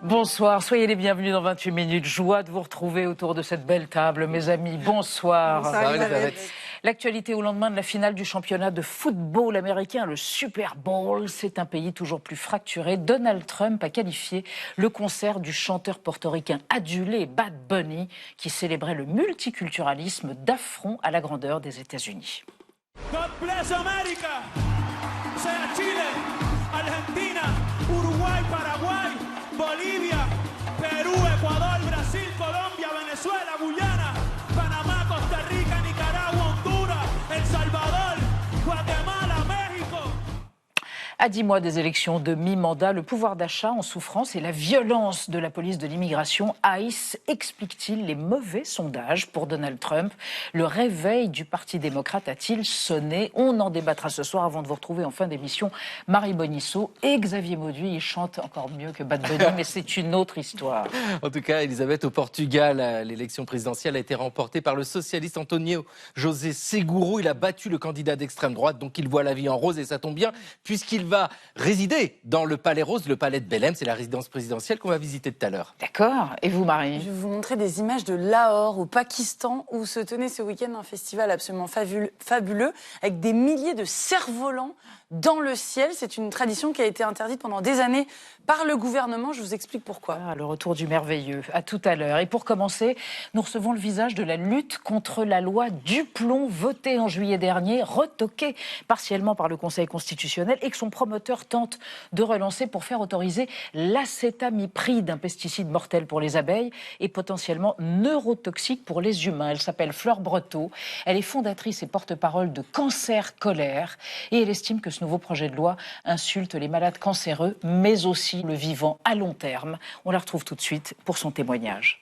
Bonsoir, soyez les bienvenus dans 28 minutes. Joie de vous retrouver autour de cette belle table, mes amis. Bonsoir. Bonsoir L'actualité au lendemain de la finale du championnat de football américain, le Super Bowl. C'est un pays toujours plus fracturé. Donald Trump a qualifié le concert du chanteur portoricain adulé Bad Bunny, qui célébrait le multiculturalisme, d'affront à la grandeur des États-Unis. God bless America. Sea Chile, Argentina, Uruguay, Paraguay, Bolivia, Perú, Ecuador, Brasil, Colombia, Venezuela, Guyana, Panamá, Costa Rica, Nicaragua, Honduras, El Salvador, Guatemala, México. À 10 mois des élections de mi-mandat, le pouvoir d'achat en souffrance et la violence de la police de l'immigration, ICE, explique-t-il les mauvais sondages pour Donald Trump? Le réveil du Parti démocrate a-t-il sonné? On en débattra ce soir avant de vous retrouver en fin d'émission. Marie Bonisseau et Xavier Mauduit, ils chantent encore mieux que Bad Bunny, mais c'est une autre histoire. En tout cas, Elisabeth, au Portugal, l'élection présidentielle a été remportée par le socialiste António José Seguro. Il a battu le candidat d'extrême droite, donc il voit la vie en rose et ça tombe bien, puisqu'il va résider dans le Palais Rose, le palais de Belém. C'est la résidence présidentielle qu'on va visiter tout à l'heure. D'accord. Et vous, Marie? Je vais vous montrer des images de Lahore, au Pakistan, où se tenait ce week-end un festival absolument fabuleux, avec des milliers de cerfs-volants dans le ciel. C'est une tradition qui a été interdite pendant des années par le gouvernement. Je vous explique pourquoi. Ah, le retour du merveilleux. À tout à l'heure. Et pour commencer, nous recevons le visage de la lutte contre la loi Duplon, votée en juillet dernier, retoquée partiellement par le Conseil constitutionnel et que son promoteur tente de relancer pour faire autoriser l'acétamipride, un pesticide mortel pour les abeilles et potentiellement neurotoxique pour les humains. Elle s'appelle Fleur Breteau. Elle est fondatrice et porte-parole de Cancer Colère et elle estime que ce nouveau projet de loi insulte les malades cancéreux, mais aussi le vivant à long terme. On la retrouve tout de suite pour son témoignage.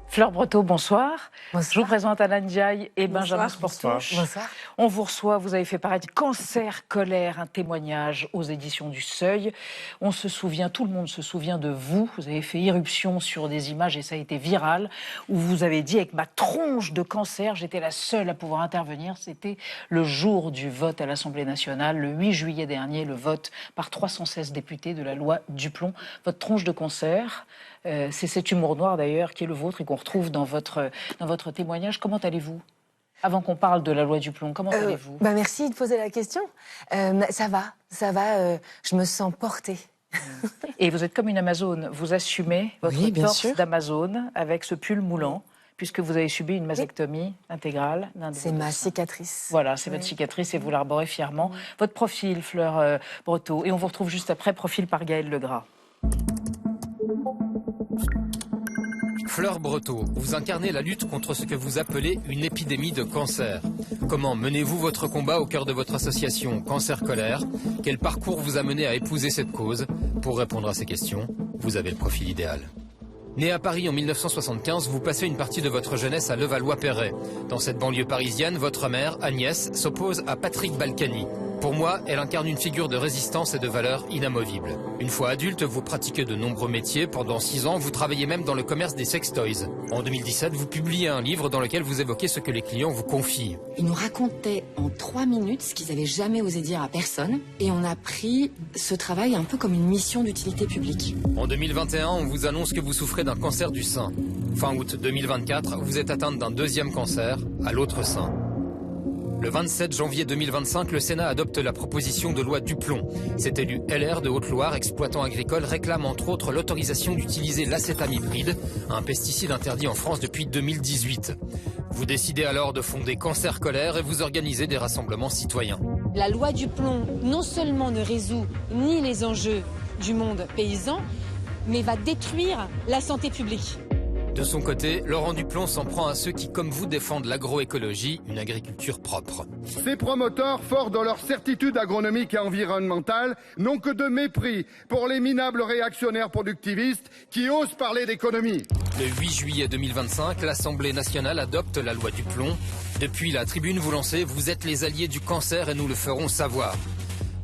Fleur Breteau, bonsoir. Bonsoir. Je vous présente Alain Ndiaye et Benjamin Sportouche. Bonsoir. On vous reçoit, vous avez fait paraître Cancer Colère, un témoignage aux éditions du Seuil. On se souvient, tout le monde se souvient de vous. Vous avez fait irruption sur des images et ça a été viral, où vous avez dit, avec ma tronche de cancer, j'étais la seule à pouvoir intervenir. C'était le jour du vote à l'Assemblée nationale, le 8 juillet dernier, le vote par 316 députés de la loi Duplon. Votre tronche de cancer, c'est cet humour noir d'ailleurs qui est le vôtre et qu'on retrouve dans votre témoignage. Comment allez-vous? Avant qu'on parle de la loi Duplon, comment allez-vous? Merci de poser la question. Ça va, je me sens portée. Et vous êtes comme une Amazone, vous assumez votre torse d'Amazone avec ce pull moulant, puisque vous avez subi une mastectomie intégrale. C'est ma cicatrice. Voilà, c'est votre cicatrice et vous l'arborez fièrement. Votre profil, Fleur Breteau, et on vous retrouve juste après, profil par Gaël Legras. Fleur Breteau, vous incarnez la lutte contre ce que vous appelez une épidémie de cancer. Comment menez-vous votre combat au cœur de votre association Cancer Colère? Quel parcours vous a mené à épouser cette cause? Pour répondre à ces questions, vous avez le profil idéal. Né à Paris en 1975, vous passez une partie de votre jeunesse à Levallois-Perret. Dans cette banlieue parisienne, votre mère, Agnès, s'oppose à Patrick Balkany. Pour moi, elle incarne une figure de résistance et de valeurs inamovibles. Une fois adulte, vous pratiquez de nombreux métiers. Pendant 6 ans, vous travaillez même dans le commerce des sextoys. En 2017, vous publiez un livre dans lequel vous évoquez ce que les clients vous confient. Ils nous racontaient en 3 minutes ce qu'ils n'avaient jamais osé dire à personne. Et on a pris ce travail un peu comme une mission d'utilité publique. En 2021, on vous annonce que vous souffrez d'un cancer du sein. Fin août 2024, vous êtes atteinte d'un 2e cancer, à l'autre sein. Le 27 janvier 2025, le Sénat adopte la proposition de loi Duplon. Cet élu LR de Haute-Loire, exploitant agricole, réclame entre autres l'autorisation d'utiliser l'acétamipride, un pesticide interdit en France depuis 2018. Vous décidez alors de fonder Cancer Colère et vous organisez des rassemblements citoyens. La loi Duplon non seulement ne résout ni les enjeux du monde paysan, mais va détruire la santé publique. De son côté, Laurent Duplon s'en prend à ceux qui, comme vous, défendent l'agroécologie, une agriculture propre. Ces promoteurs, forts dans leur certitude agronomique et environnementale, n'ont que de mépris pour les minables réactionnaires productivistes qui osent parler d'économie. Le 8 juillet 2025, l'Assemblée nationale adopte la loi Duplon. Depuis la tribune, vous lancez « Vous êtes les alliés du cancer et nous le ferons savoir ».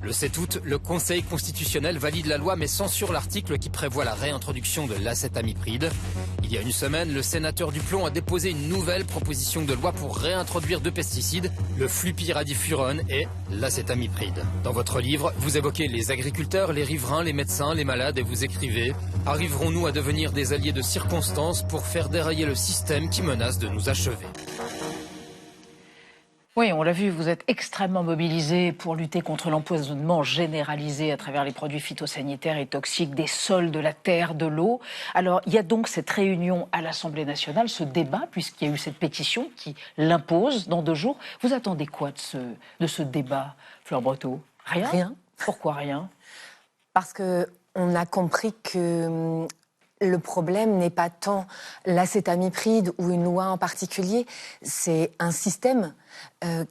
Le 7 août, le Conseil constitutionnel valide la loi mais censure l'article qui prévoit la réintroduction de l'acétamipride. Il y a une semaine, le sénateur Duplon a déposé une nouvelle proposition de loi pour réintroduire 2 pesticides, le flupyradifurone et l'acétamipride. Dans votre livre, vous évoquez les agriculteurs, les riverains, les médecins, les malades et vous écrivez « Arriverons-nous à devenir des alliés de circonstance pour faire dérailler le système qui menace de nous achever ?» Oui, on l'a vu, vous êtes extrêmement mobilisés pour lutter contre l'empoisonnement généralisé à travers les produits phytosanitaires et toxiques des sols, de la terre, de l'eau. Alors, il y a donc cette réunion à l'Assemblée nationale, ce débat, puisqu'il y a eu cette pétition qui l'impose dans 2 jours. Vous attendez quoi de ce débat, Fleur Breteau? Rien. Rien. Pourquoi rien? Parce qu'on a compris que le problème n'est pas tant l'acétamipride ou une loi en particulier, c'est un système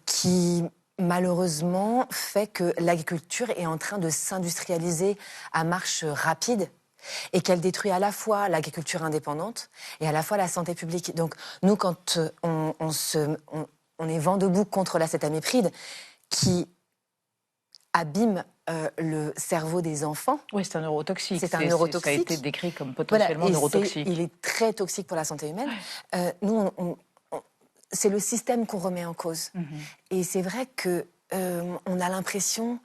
qui, malheureusement, fait que l'agriculture est en train de s'industrialiser à marche rapide et qu'elle détruit à la fois l'agriculture indépendante et à la fois la santé publique. Donc, nous, quand on est vent debout contre l'acétamipride, qui abîme le cerveau des enfants. Oui, c'est un neurotoxique. C'est un neurotoxique. Ça a été décrit comme potentiellement neurotoxique. Il est très toxique pour la santé humaine. Nous, c'est le système qu'on remet en cause. Et c'est vrai que on a l'impression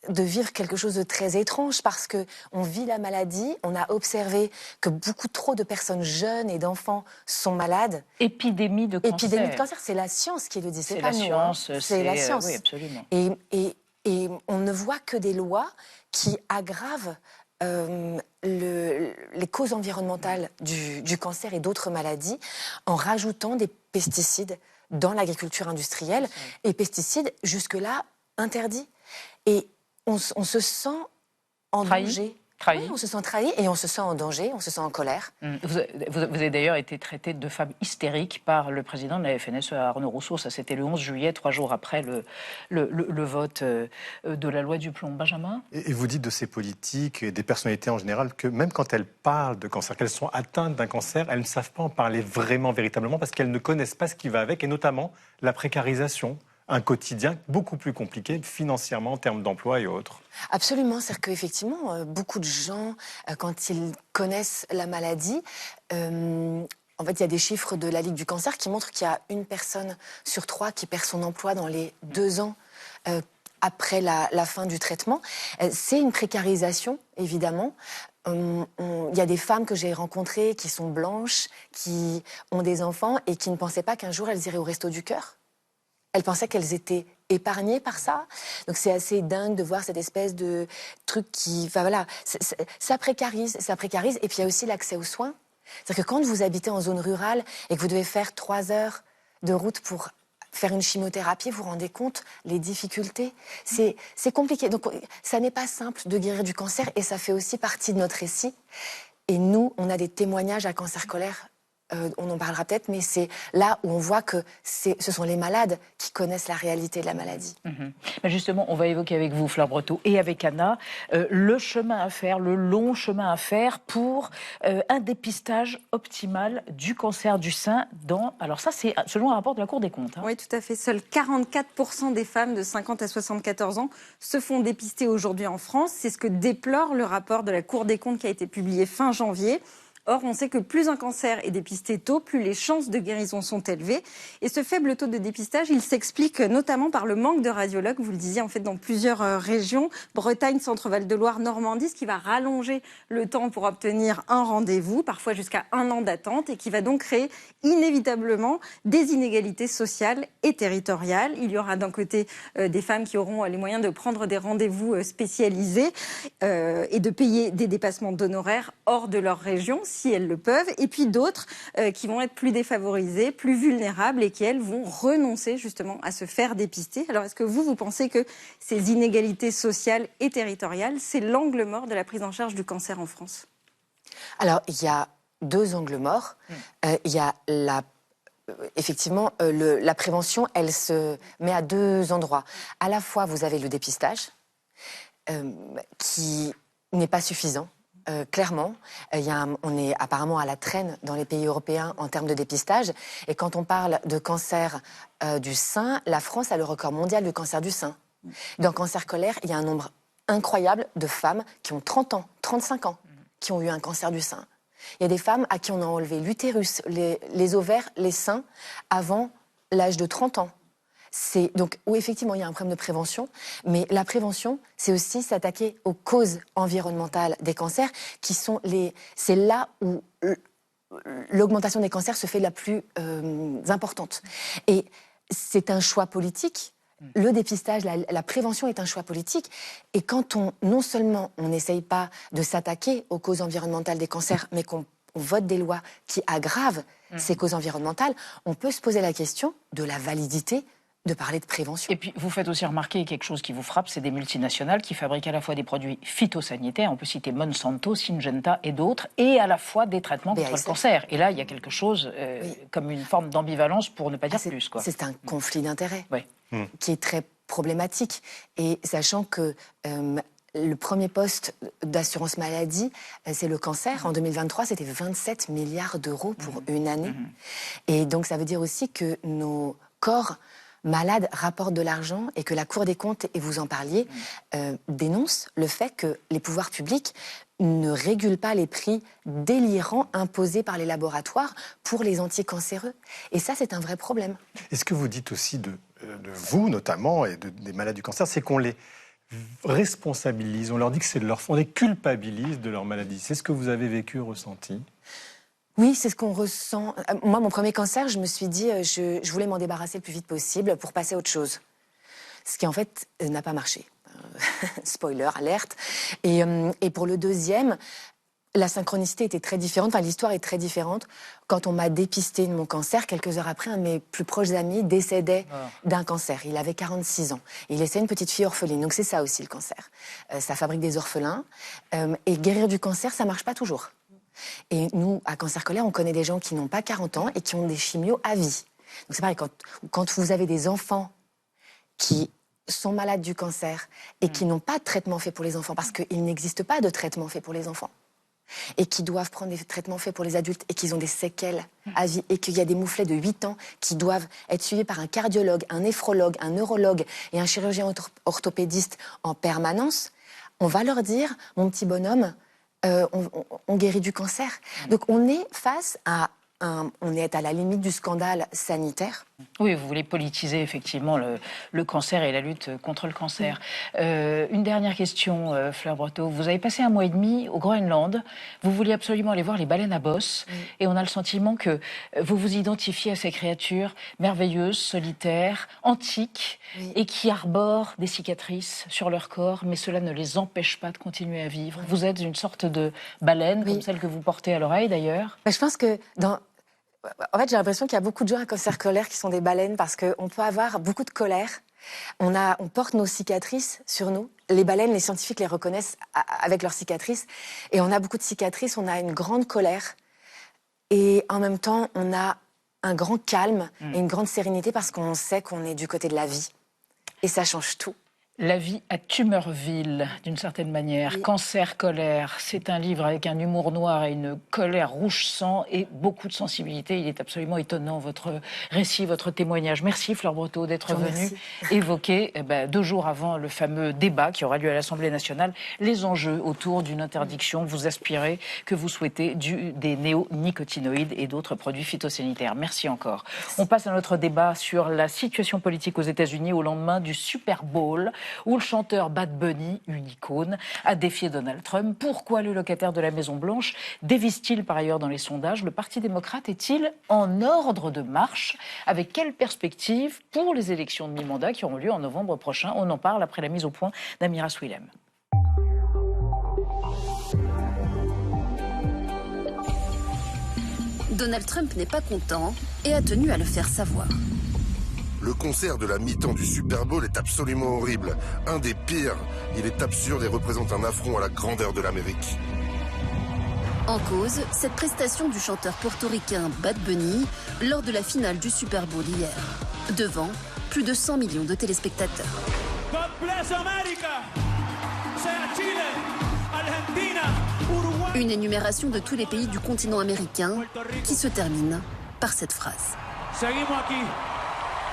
de vivre quelque chose de très étrange parce que on vit la maladie, on a observé que beaucoup trop de personnes jeunes et d'enfants sont malades. Épidémie de cancer. Épidémie de cancer, c'est la science qui le dit, c'est pas nous. C'est la science. Oui, absolument. Et on ne voit que des lois qui aggravent les causes environnementales du cancer et d'autres maladies en rajoutant des pesticides dans l'agriculture industrielle. Et pesticides, jusque-là, interdits. Et on se sent en danger. Trahi. Oui, on se sent trahi et on se sent en danger, on se sent en colère. Vous avez d'ailleurs été traité de femme hystérique par le président de la FNSE, Arnaud Rousseau. Ça, c'était le 11 juillet, 3 jours après le vote de la loi Duplon. Benjamin ? Et vous dites de ces politiques et des personnalités en général que même quand elles parlent de cancer, qu'elles sont atteintes d'un cancer, elles ne savent pas en parler vraiment, véritablement, parce qu'elles ne connaissent pas ce qui va avec, et notamment la précarisation. Un quotidien beaucoup plus compliqué financièrement en termes d'emploi et autres. Absolument, c'est-à-dire qu'effectivement, beaucoup de gens, quand ils connaissent la maladie, en fait, il y a des chiffres de la Ligue du cancer qui montrent qu'il y a 1 personne sur 3 qui perd son emploi dans les 2 ans après la fin du traitement. C'est une précarisation, évidemment. Il y a des femmes que j'ai rencontrées qui sont blanches, qui ont des enfants et qui ne pensaient pas qu'un jour elles iraient au Resto du Cœur. Elles pensaient qu'elles étaient épargnées par ça. Donc c'est assez dingue de voir cette espèce de truc qui... Enfin voilà, ça précarise. Et puis il y a aussi l'accès aux soins. C'est-à-dire que quand vous habitez en zone rurale et que vous devez faire 3 heures de route pour faire une chimiothérapie, vous vous rendez compte les difficultés. C'est compliqué. Donc ça n'est pas simple de guérir du cancer et ça fait aussi partie de notre récit. Et nous, on a des témoignages à Cancer Colère. On en parlera peut-être, mais c'est là où on voit que ce sont les malades qui connaissent la réalité de la maladie. Mais justement, on va évoquer avec vous, Fleur Breteau, et avec Anna, le chemin à faire, le long chemin à faire pour un dépistage optimal du cancer du sein Alors ça, c'est selon un rapport de la Cour des comptes. Oui, tout à fait. Seuls 44% des femmes de 50 à 74 ans se font dépister aujourd'hui en France. C'est ce que déplore le rapport de la Cour des comptes qui a été publié fin janvier. Or, on sait que plus un cancer est dépisté tôt, plus les chances de guérison sont élevées. Et ce faible taux de dépistage, il s'explique notamment par le manque de radiologues, vous le disiez, en fait, dans plusieurs régions, Bretagne, Centre-Val de Loire, Normandie, ce qui va rallonger le temps pour obtenir un rendez-vous, parfois jusqu'à 1 an d'attente, et qui va donc créer inévitablement des inégalités sociales et territoriales. Il y aura d'un côté des femmes qui auront les moyens de prendre des rendez-vous spécialisés et de payer des dépassements d'honoraires hors de leur région, si elles le peuvent, et puis d'autres qui vont être plus défavorisées, plus vulnérables et qui, elles, vont renoncer justement à se faire dépister. Alors, est-ce que vous pensez que ces inégalités sociales et territoriales, c'est l'angle mort de la prise en charge du cancer en France ? Alors, il y a 2 angles morts. Il y a effectivement, la prévention, elle se met à 2 endroits. À la fois, vous avez le dépistage, qui n'est pas suffisant. Clairement, on est apparemment à la traîne dans les pays européens en termes de dépistage. Et quand on parle de cancer du sein, la France a le record mondial du cancer du sein. Dans cancer colaire, il y a un nombre incroyable de femmes qui ont 30 ans, 35 ans, qui ont eu un cancer du sein. Il y a des femmes à qui on a enlevé l'utérus, les ovaires, les seins avant l'âge de 30 ans. Donc, oui, effectivement, il y a un problème de prévention, mais la prévention, c'est aussi s'attaquer aux causes environnementales des cancers, c'est là où l'augmentation des cancers se fait la plus importante. Et c'est un choix politique. Le dépistage, la prévention est un choix politique. Et quand non seulement on n'essaye pas de s'attaquer aux causes environnementales des cancers, mais qu'on vote des lois qui aggravent ces causes environnementales, on peut se poser la question de la validité de parler de prévention. Et puis, vous faites aussi remarquer quelque chose qui vous frappe, c'est des multinationales qui fabriquent à la fois des produits phytosanitaires, on peut citer Monsanto, Syngenta et d'autres, et à la fois des traitements contre le cancer. Et là, il y a quelque chose comme une forme d'ambivalence, pour ne pas dire plus, quoi. C'est un conflit d'intérêts qui est très problématique. Et sachant que le premier poste d'assurance maladie, c'est le cancer. En 2023, c'était 27 milliards d'euros pour une année. Et donc, ça veut dire aussi que nos corps malades rapportent de l'argent et que la Cour des comptes, et vous en parliez, dénonce le fait que les pouvoirs publics ne régulent pas les prix délirants imposés par les laboratoires pour les anticancéreux. Et ça, c'est un vrai problème. Et ce que vous dites aussi de vous, notamment, et des malades du cancer, c'est qu'on les responsabilise, on leur dit que c'est de leur faute, on les culpabilise de leur maladie. C'est ce que vous avez vécu, ressenti ? Oui, c'est ce qu'on ressent. Moi, mon premier cancer, je me suis dit, je voulais m'en débarrasser le plus vite possible pour passer à autre chose. Ce qui, en fait, n'a pas marché. Spoiler, alerte. Et pour le deuxième, la synchronicité était très différente. Enfin, l'histoire est très différente. Quand on m'a dépisté de mon cancer, quelques heures après, un de mes plus proches amis décédait d'un cancer. Il avait 46 ans. Il laissait une petite fille orpheline. Donc c'est ça aussi, le cancer. Ça fabrique des orphelins. Et guérir du cancer, ça marche pas toujours. Et nous, à Cancer Colaire, on connaît des gens qui n'ont pas 40 ans et qui ont des chimios à vie. Donc c'est pareil, quand vous avez des enfants qui sont malades du cancer et qui n'ont pas de traitement fait pour les enfants, parce qu'il n'existe pas de traitement fait pour les enfants, et qui doivent prendre des traitements faits pour les adultes et qu'ils ont des séquelles à vie, et qu'il y a des mouflets de 8 ans qui doivent être suivis par un cardiologue, un néphrologue, un neurologue et un chirurgien orthopédiste en permanence, on va leur dire, mon petit bonhomme, on guérit du cancer. Donc on est face à on est à la limite du scandale sanitaire. Oui, vous voulez politiser effectivement le cancer et la lutte contre le cancer. Une dernière question, Fleur Breteau. Vous avez passé 1 mois et demi au Groenland. Vous vouliez absolument aller voir les baleines à bosse. Et on a le sentiment que vous vous identifiez à ces créatures merveilleuses, solitaires, antiques, et qui arborent des cicatrices sur leur corps, mais cela ne les empêche pas de continuer à vivre. Vous êtes une sorte de baleine, comme celle que vous portez à l'oreille d'ailleurs. Je pense que en fait, j'ai l'impression qu'il y a beaucoup de gens à Cancer Colaire qui sont des baleines parce qu'on peut avoir beaucoup de colère. On porte nos cicatrices sur nous. Les baleines, les scientifiques les reconnaissent avec leurs cicatrices. Et on a beaucoup de cicatrices, on a une grande colère. Et en même temps, on a un grand calme et une grande sérénité parce qu'on sait qu'on est du côté de la vie. Et ça change tout. La vie à Tumorville, d'une certaine manière. Oui. Cancer, colère, c'est un livre avec un humour noir et une colère rouge sang et beaucoup de sensibilité. Il est absolument étonnant, votre récit, votre témoignage. Merci Fleur Breteau d'être venue évoquer, 2 jours avant le fameux débat qui aura lieu à l'Assemblée nationale, les enjeux autour d'une interdiction que vous aspirez, que vous souhaitez, des néonicotinoïdes et d'autres produits phytosanitaires. Merci encore. On passe à notre débat sur la situation politique aux États-Unis au lendemain du Super Bowl, où le chanteur Bad Bunny, une icône, a défié Donald Trump. Pourquoi le locataire de la Maison-Blanche dévise-t-il par ailleurs dans les sondages? Le Parti démocrate est-il en ordre de marche? Avec quelle perspective pour les élections de mi-mandat qui auront lieu en novembre prochain? On en parle après la mise au point d'Amira Swilem. Donald Trump n'est pas content et a tenu à le faire savoir. Le concert de la mi-temps du Super Bowl est absolument horrible. Un des pires. Il est absurde et représente un affront à la grandeur de l'Amérique. En cause, cette prestation du chanteur portoricain Bad Bunny lors de la finale du Super Bowl hier. Devant plus de 100 millions de téléspectateurs. God bless America. Sea Chile, Argentina, Uruguay. Une énumération de tous les pays du continent américain qui se termine par cette phrase. Seguimos aquí.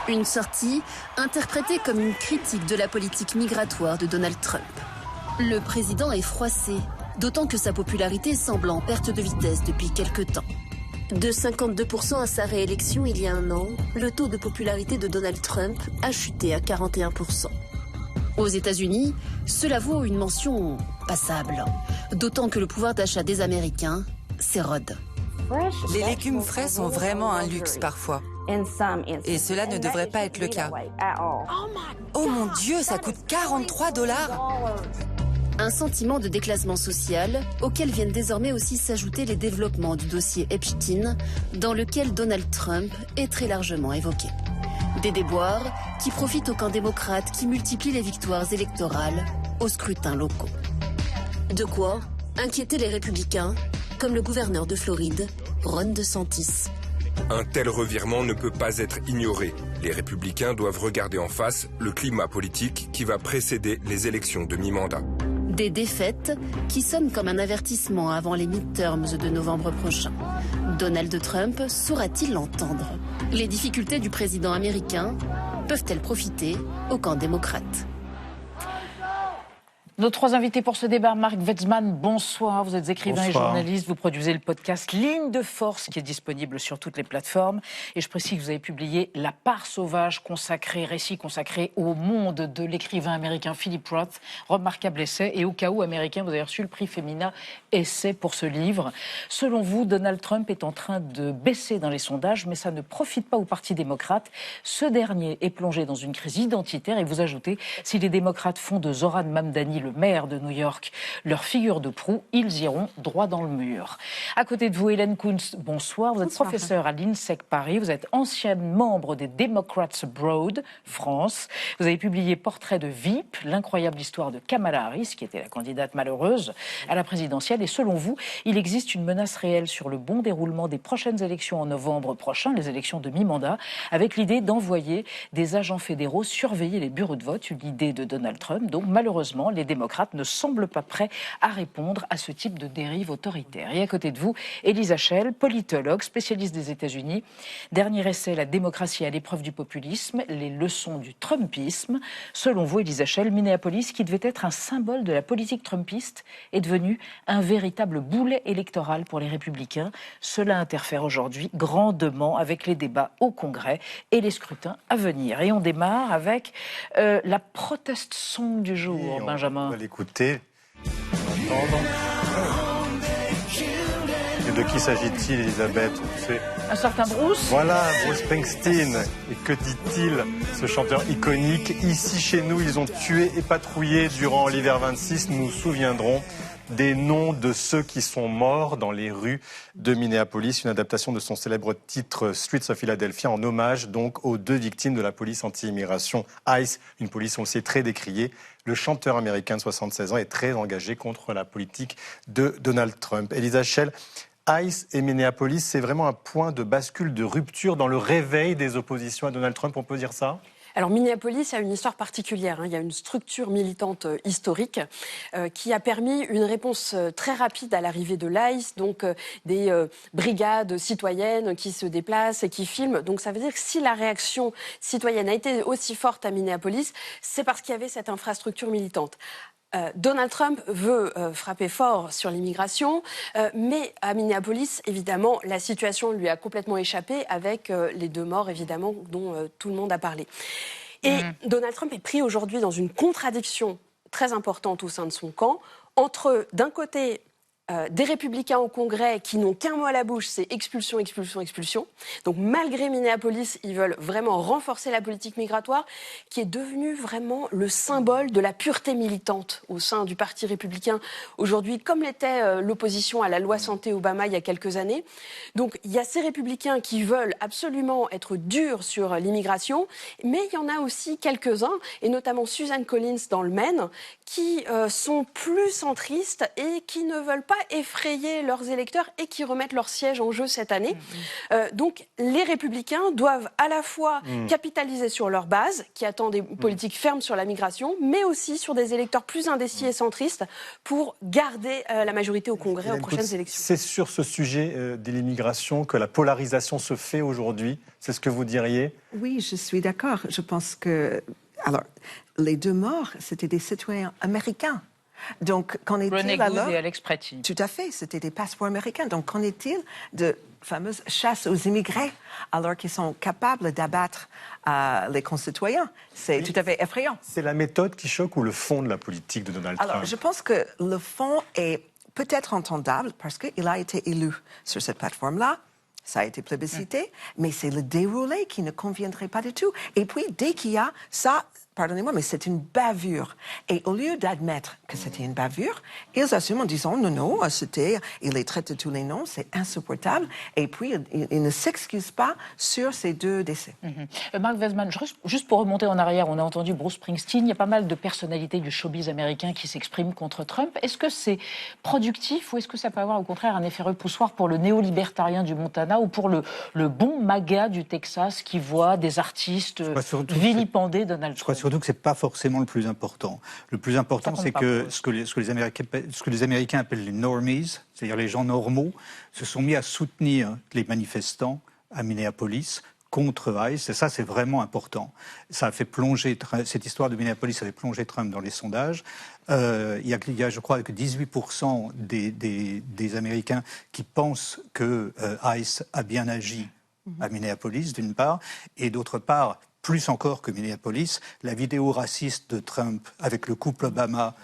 Une sortie interprétée comme une critique de la politique migratoire de Donald Trump. Le président est froissé, d'autant que sa popularité semble en perte de vitesse depuis quelque temps. De 52% à sa réélection il y a un an, le taux de popularité de Donald Trump a chuté à 41%. Aux États-Unis, cela vaut une mention passable, d'autant que le pouvoir d'achat des Américains s'érode. Les légumes frais sont vraiment un luxe parfois. Et cela ne devrait pas être le cas. Oh mon Dieu, ça coûte $43 ! Un sentiment de déclassement social auquel viennent désormais aussi s'ajouter les développements du dossier Epstein, dans lequel Donald Trump est très largement évoqué. Des déboires qui profitent au camp démocrate qui multiplie les victoires électorales aux scrutins locaux. De quoi inquiéter les républicains, comme le gouverneur de Floride, Ron DeSantis. Un tel revirement ne peut pas être ignoré. Les républicains doivent regarder en face le climat politique qui va précéder les élections de mi-mandat. Des défaites qui sonnent comme un avertissement avant les midterms de novembre prochain. Donald Trump saura-t-il l'entendre? Les difficultés du président américain peuvent-elles profiter au camp démocrate? Nos trois invités pour ce débat, Marc Wetzmann, bonsoir. Vous êtes écrivain Bonsoir. et journaliste. Vous produisez le podcast Ligne de Force qui est disponible sur toutes les plateformes. Et je précise que vous avez publié La part sauvage, récit consacré au monde de l'écrivain américain Philip Roth. Remarquable essai. Et au cas où américain, vous avez reçu le prix Femina Essai pour ce livre. Selon vous, Donald Trump est en train de baisser dans les sondages, mais ça ne profite pas au Parti démocrate. Ce dernier est plongé dans une crise identitaire. Et vous ajoutez, si les démocrates font de Zoran Mamdani, le maire de New York, leur figure de proue, ils iront droit dans le mur. À côté de vous, Hélène Kunz, bonsoir. Vous êtes professeure à l'INSEC Paris. Vous êtes ancienne membre des Democrats Abroad, France. Vous avez publié Portrait de VIP, l'incroyable histoire de Kamala Harris, qui était la candidate malheureuse à la présidentielle. Et selon vous, il existe une menace réelle sur le bon déroulement des prochaines élections en novembre prochain, les élections de mi-mandat, avec l'idée d'envoyer des agents fédéraux surveiller les bureaux de vote, une idée de Donald Trump. Donc malheureusement, les démocrates ne semblent pas prêts à répondre à ce type de dérive autoritaire. Et à côté de vous, Elisa Schell, politologue, spécialiste des États-Unis. Dernier essai, La démocratie à l'épreuve du populisme, les leçons du trumpisme. Selon vous, Elisa Schell, Minneapolis, qui devait être un symbole de la politique trumpiste, est devenu un véritable boulet électoral pour les républicains. Cela interfère aujourd'hui grandement avec les débats au Congrès et les scrutins à venir. Et on démarre avec la protest song du jour, Benjamin. On va l'écouter. Et de qui s'agit-il, Elisabeth? Un certain Bruce. Voilà, Bruce Springsteen. Et que dit-il, ce chanteur iconique? Ici, chez nous, ils ont tué et patrouillé durant l'hiver 26. Nous nous souviendrons des noms de ceux qui sont morts dans les rues de Minneapolis, une adaptation de son célèbre titre Streets of Philadelphia, en hommage donc aux deux victimes de la police anti-immigration ICE, une police, on le sait, très décriée. Le chanteur américain de 76 ans est très engagé contre la politique de Donald Trump. Elisa Schell, ICE et Minneapolis, c'est vraiment un point de bascule, de rupture dans le réveil des oppositions à Donald Trump, on peut dire ça ? Alors Minneapolis a une histoire particulière. Il y a une structure militante historique qui a permis une réponse très rapide à l'arrivée de l'ICE, donc des brigades citoyennes qui se déplacent et qui filment. Donc ça veut dire que si la réaction citoyenne a été aussi forte à Minneapolis, c'est parce qu'il y avait cette infrastructure militante. Donald Trump veut frapper fort sur l'immigration, mais à Minneapolis, évidemment, la situation lui a complètement échappé avec les 2 morts, évidemment, dont tout le monde a parlé. Et Donald Trump est pris aujourd'hui dans une contradiction très importante au sein de son camp, entre, d'un côté, des républicains au Congrès qui n'ont qu'un mot à la bouche, c'est expulsion, expulsion, expulsion. Donc malgré Minneapolis, ils veulent vraiment renforcer la politique migratoire qui est devenue vraiment le symbole de la pureté militante au sein du Parti républicain aujourd'hui, comme l'était l'opposition à la loi santé Obama il y a quelques années. Donc il y a ces républicains qui veulent absolument être durs sur l'immigration, mais il y en a aussi quelques-uns, et notamment Susan Collins dans le Maine, qui sont plus centristes et qui ne veulent pas pas effrayer leurs électeurs et qui remettent leur siège en jeu cette année. Donc les Républicains doivent à la fois capitaliser sur leur base, qui attend des politiques fermes sur la migration, mais aussi sur des électeurs plus indécis et centristes pour garder la majorité au Congrès aux prochaines élections. C'est sur ce sujet de l'immigration que la polarisation se fait aujourd'hui. C'est ce que vous diriez? Oui, je suis d'accord. Je pense que... Alors, les 2 morts, c'était des citoyens américains. Donc, qu'en est-il René alors? Good et Alex Pretty. Tout à fait, c'était des passeports américains. Donc, qu'en est-il de fameuse chasse aux immigrés alors qu'ils sont capables d'abattre les concitoyens? C'est tout à fait effrayant. C'est la méthode qui choque ou le fond de la politique de Donald Trump? Alors, je pense que le fond est peut-être entendable parce qu'il a été élu sur cette plateforme-là. Ça a été plébiscité, mais c'est le déroulé qui ne conviendrait pas du tout. Et puis, dès qu'il y a ça, pardonnez-moi, mais c'est une bavure. Et au lieu d'admettre que c'était une bavure, ils assument en disant non, il les traite de tous les noms, c'est insupportable. Et puis, ils ne s'excusent pas sur ces 2 décès. Mark Wesman, juste pour remonter en arrière, on a entendu Bruce Springsteen, il y a pas mal de personnalités du showbiz américain qui s'expriment contre Trump. Est-ce que c'est productif ou est-ce que ça peut avoir au contraire un effet repoussoir pour le néo-libertarien du Montana ou pour le bon MAGA du Texas qui voit des artistes vilipender Donald Trump? Surtout que ce n'est pas forcément le plus important. Le plus important, c'est que ce que les Américains appellent les normies, c'est-à-dire les gens normaux, se sont mis à soutenir les manifestants à Minneapolis contre ICE, et ça, c'est vraiment important. Ça a fait plonger, cette histoire de Minneapolis a fait plonger Trump dans les sondages. Il y a, je crois, que 18% des Américains qui pensent que ICE a bien agi à Minneapolis, d'une part, et d'autre part, plus encore que Minneapolis, la vidéo raciste de Trump avec le couple Obama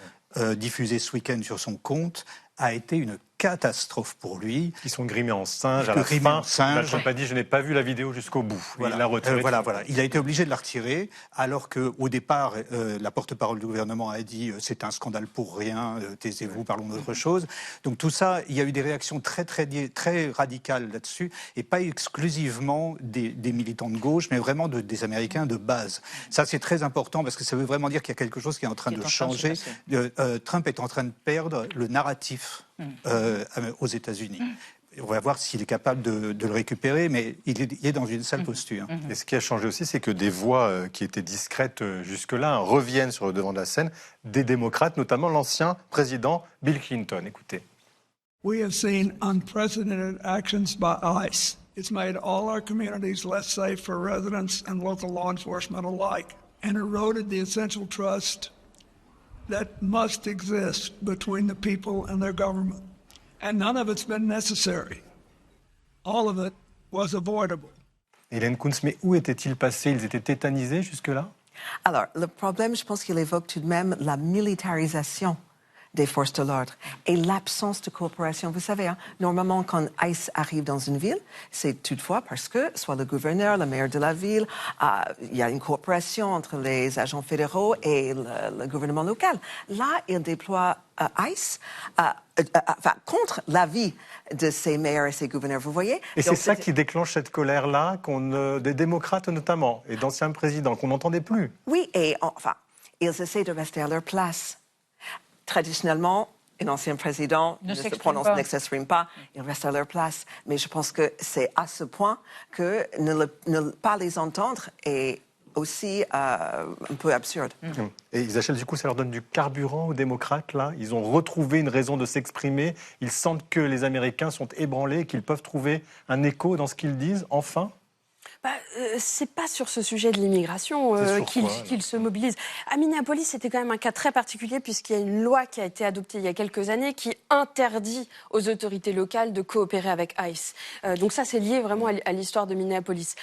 diffusée ce week-end sur son compte a été une catastrophe pour lui. Ils sont grimés en singe à la fin. Trump a dit je n'ai pas vu la vidéo jusqu'au bout. Voilà. Il l'a retirée. Voilà. Il a été obligé de la retirer, alors qu'au départ, la porte-parole du gouvernement a dit c'est un scandale pour rien, taisez-vous, parlons d'autre chose. Donc tout ça, il y a eu des réactions très radicales là-dessus, et pas exclusivement des militants de gauche, mais vraiment des Américains de base. Ça, c'est très important, parce que ça veut vraiment dire qu'il y a quelque chose qui est en train de changer. Trump est en train de perdre le narratif aux États-Unis. On va voir s'il est capable de le récupérer, mais il est dans une sale posture. Et ce qui a changé aussi, c'est que des voix qui étaient discrètes jusque-là reviennent sur le devant de la scène, des démocrates, notamment l'ancien président Bill Clinton. Écoutez. We have seen unprecedented actions by ICE. It's made all our communities less safe for residents and local law enforcement alike, and eroded the essential trust that must exist between the people and their government. And none of it's been necessary. All of it was avoidable. Hélène Kuntz, mais où étaient-ils passés? Ils étaient tétanisés jusque-là? Alors, le problème, je pense qu'il évoque tout de même la militarisation des forces de l'ordre et l'absence de coopération. Vous savez, normalement, quand ICE arrive dans une ville, c'est toutefois parce que soit le gouverneur, le maire de la ville, il y a une coopération entre les agents fédéraux et le gouvernement local. Là, il déploie ICE contre l'avis de ces maires et ces gouverneurs, vous voyez? Et c'est ça qui déclenche cette colère-là, des démocrates notamment, et d'anciens présidents, qu'on n'entendait plus. Oui, et ils essaient de rester à leur place. Traditionnellement, un ancien président ne s'exprime pas, ils restent à leur place. Mais je pense que c'est à ce point que ne pas les entendre est aussi un peu absurde. Et Isachel, du coup, ça leur donne du carburant aux démocrates, là? Ils ont retrouvé une raison de s'exprimer. Ils sentent que les Américains sont ébranlés, qu'ils peuvent trouver un écho dans ce qu'ils disent, enfin? C'est pas sur ce sujet de l'immigration qu'ils se mobilisent. À Minneapolis, c'était quand même un cas très particulier puisqu'il y a une loi qui a été adoptée il y a quelques années qui interdit aux autorités locales de coopérer avec ICE. Donc ça, c'est lié vraiment à l'histoire de Minneapolis.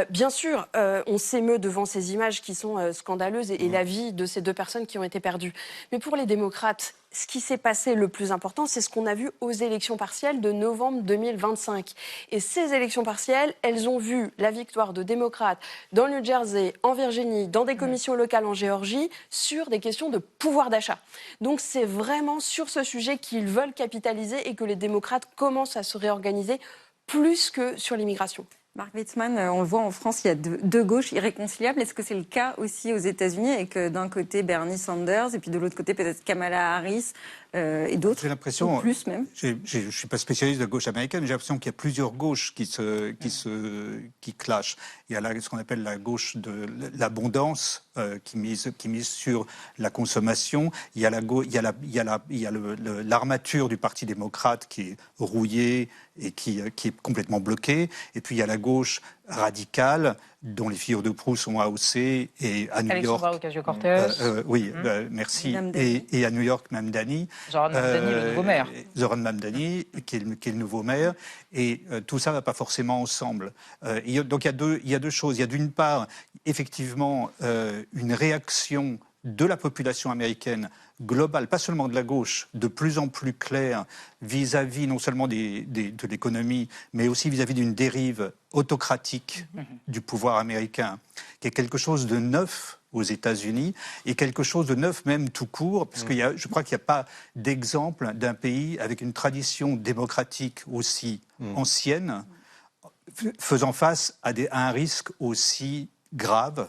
Bien sûr, on s'émeut devant ces images qui sont scandaleuses et la vie de ces 2 personnes qui ont été perdues. Mais pour les démocrates, ce qui s'est passé le plus important, c'est ce qu'on a vu aux élections partielles de novembre 2025. Et ces élections partielles, elles ont vu la victoire de démocrates dans le New Jersey, en Virginie, dans des commissions locales en Géorgie, sur des questions de pouvoir d'achat. Donc c'est vraiment sur ce sujet qu'ils veulent capitaliser et que les démocrates commencent à se réorganiser plus que sur l'immigration. Mark Witzman, on le voit en France, il y a 2 gauches irréconciliables. Est-ce que c'est le cas aussi aux États-Unis et que d'un côté Bernie Sanders et puis de l'autre côté peut-être Kamala Harris et d'autres. J'ai l'impression, ou plus même. Je ne suis pas spécialiste de gauche américaine, mais j'ai l'impression qu'il y a plusieurs gauches qui clashent. Il y a ce qu'on appelle la gauche de l'abondance, qui mise sur la consommation. Il y a l'armature du Parti démocrate qui est rouillée et qui est complètement bloquée. Et puis il y a la gauche radicale, dont les figures de proue sont AOC, et à New York. Alexandra Ocasio-Cortez. Oui, merci. Et à New York, Mamdani. Zoran Mamdani, le nouveau maire. Zoran Mamdani, qui est le nouveau maire. Et tout ça ne va pas forcément ensemble. Donc il y a deux choses. Il y a d'une part, effectivement, une réaction de la population américaine globale, pas seulement de la gauche, de plus en plus claire vis-à-vis non seulement de l'économie, mais aussi vis-à-vis d'une dérive autocratique du pouvoir américain, qui est quelque chose de neuf aux États-Unis et quelque chose de neuf même tout court, parce que je crois qu'il n'y a pas d'exemple d'un pays avec une tradition démocratique aussi ancienne, faisant face à un risque aussi grave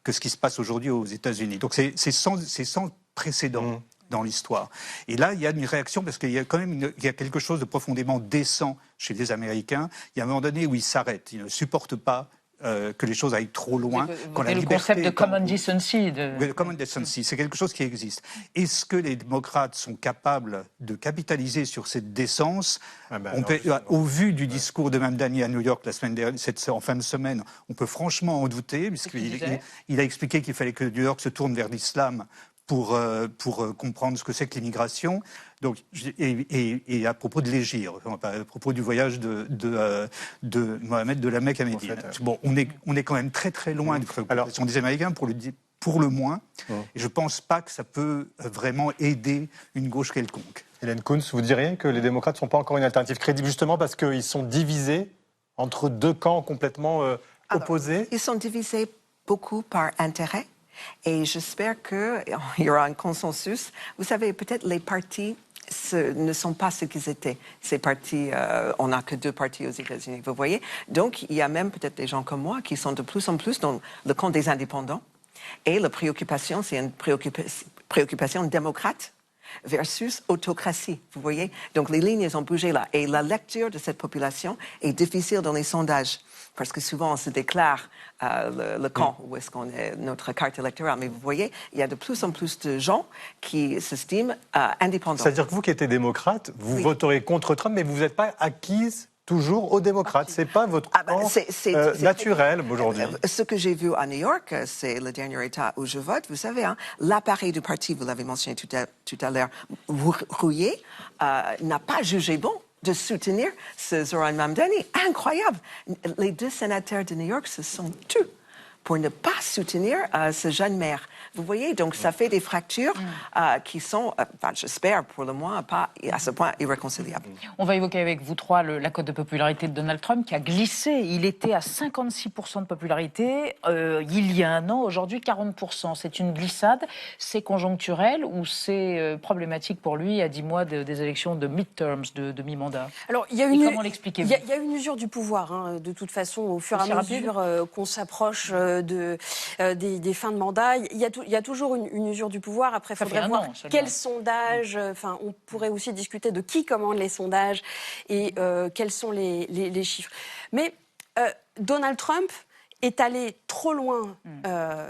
que ce qui se passe aujourd'hui aux États-Unis. Donc c'est sans précédent dans l'histoire. Et là, il y a une réaction, parce qu'il y a quand même il y a quelque chose de profondément décent chez les Américains. Il y a un moment donné où ils s'arrêtent, ils ne supportent pas que les choses aillent trop loin. Le concept de common decency. Common decency, c'est quelque chose qui existe. Est-ce que les démocrates sont capables de capitaliser sur cette décence? Au vu du discours de Mamdani à New York la semaine dernière, en fin de semaine, on peut franchement en douter, puisqu'il a expliqué qu'il fallait que New York se tourne vers l'islam pour comprendre ce que c'est que l'immigration. Donc, et à propos de l'Hégire, à propos du voyage de Mohamed de la Mecque à Médine. Bon, on est quand même très très loin des préoccupations des Américains pour le moins. Et je ne pense pas que ça peut vraiment aider une gauche quelconque. Hélène Kuntz, vous diriez que les démocrates ne sont pas encore une alternative crédible, justement parce qu'ils sont divisés entre deux camps complètement opposés? Ils sont divisés beaucoup par intérêt. Et j'espère qu'il y aura un consensus. Vous savez, peut-être les partis ne sont pas ce qu'ils étaient. Ces partis, on n'a que 2 partis aux États-Unis, vous voyez. Donc, il y a même peut-être des gens comme moi qui sont de plus en plus dans le camp des indépendants. Et la préoccupation, c'est une préoccupation démocrate versus autocratie, vous voyez. Donc, les lignes ont bougé là. Et la lecture de cette population est difficile dans les sondages. Parce que souvent, on se déclare le camp où est-ce qu'on est, notre carte électorale. Mais vous voyez, il y a de plus en plus de gens qui s'estiment indépendants. C'est-à-dire que vous qui êtes démocrate, vous voterez contre Trump, mais vous n'êtes pas acquise toujours aux démocrates. Ce n'est pas votre camp naturel aujourd'hui. Ce que j'ai vu à New York, c'est le dernier État où je vote. Vous savez, l'appareil du parti, vous l'avez mentionné tout à l'heure, rouillé, n'a pas jugé bon de soutenir ce Zoran Mamdani. Incroyable! Les 2 sénateurs de New York se sont tus pour ne pas soutenir ce jeune maire. Vous voyez, donc ça fait des fractures qui sont, j'espère pour le moins, pas à ce point irréconciliables. On va évoquer avec vous 3 la cote de popularité de Donald Trump qui a glissé. Il était à 56% de popularité il y a un an, aujourd'hui 40%. C'est une glissade, c'est conjoncturel ou c'est problématique pour lui à 10 mois des élections de midterms, de mi-mandat? Alors, comment l'expliquez-vous? Il y a une usure du pouvoir, de toute façon, au fur et à mesure qu'on s'approche des fins de mandat. Il y a toujours une usure du pouvoir. Après, il faudrait voir quels sondages. On pourrait aussi discuter de qui commande les sondages et quels sont les chiffres. Mais Donald Trump est allé trop loin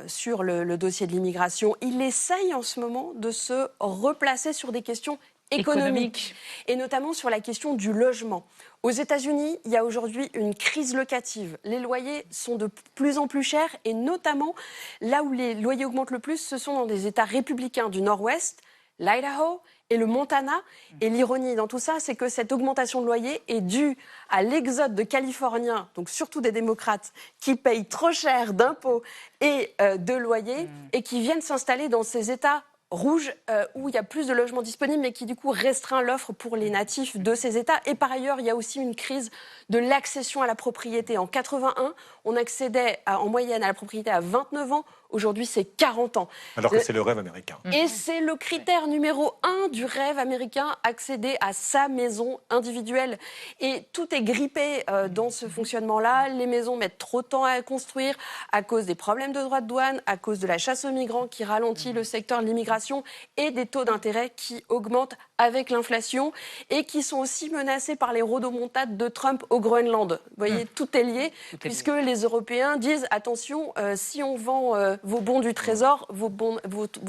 sur le dossier de l'immigration. Il essaye en ce moment de se replacer sur des questions économiques et notamment sur la question du logement. Aux États-Unis, il y a aujourd'hui une crise locative. Les loyers sont de plus en plus chers et notamment là où les loyers augmentent le plus, ce sont dans des États républicains du Nord-Ouest, l'Idaho et le Montana. Et l'ironie dans tout ça, c'est que cette augmentation de loyer est due à l'exode de Californiens, donc surtout des démocrates, qui payent trop cher d'impôts et de loyers et qui viennent s'installer dans ces États rouge où il y a plus de logements disponibles mais qui du coup restreint l'offre pour les natifs de ces États. Et par ailleurs, il y a aussi une crise de l'accession à la propriété. En 81, on accédait en moyenne à la propriété à 29 ans. Aujourd'hui, c'est 40 ans. Alors que c'est le rêve américain. Et c'est le critère numéro 1 du rêve américain, accéder à sa maison individuelle. Et tout est grippé dans ce fonctionnement-là. Les maisons mettent trop de temps à construire à cause des problèmes de droits de douane, à cause de la chasse aux migrants qui ralentit le secteur de l'immigration et des taux d'intérêt qui augmentent avec l'inflation et qui sont aussi menacés par les rodomontades de Trump au Groenland. Vous voyez, tout est lié, puisque les Européens disent, attention, si on vend vos bons du Trésor, vos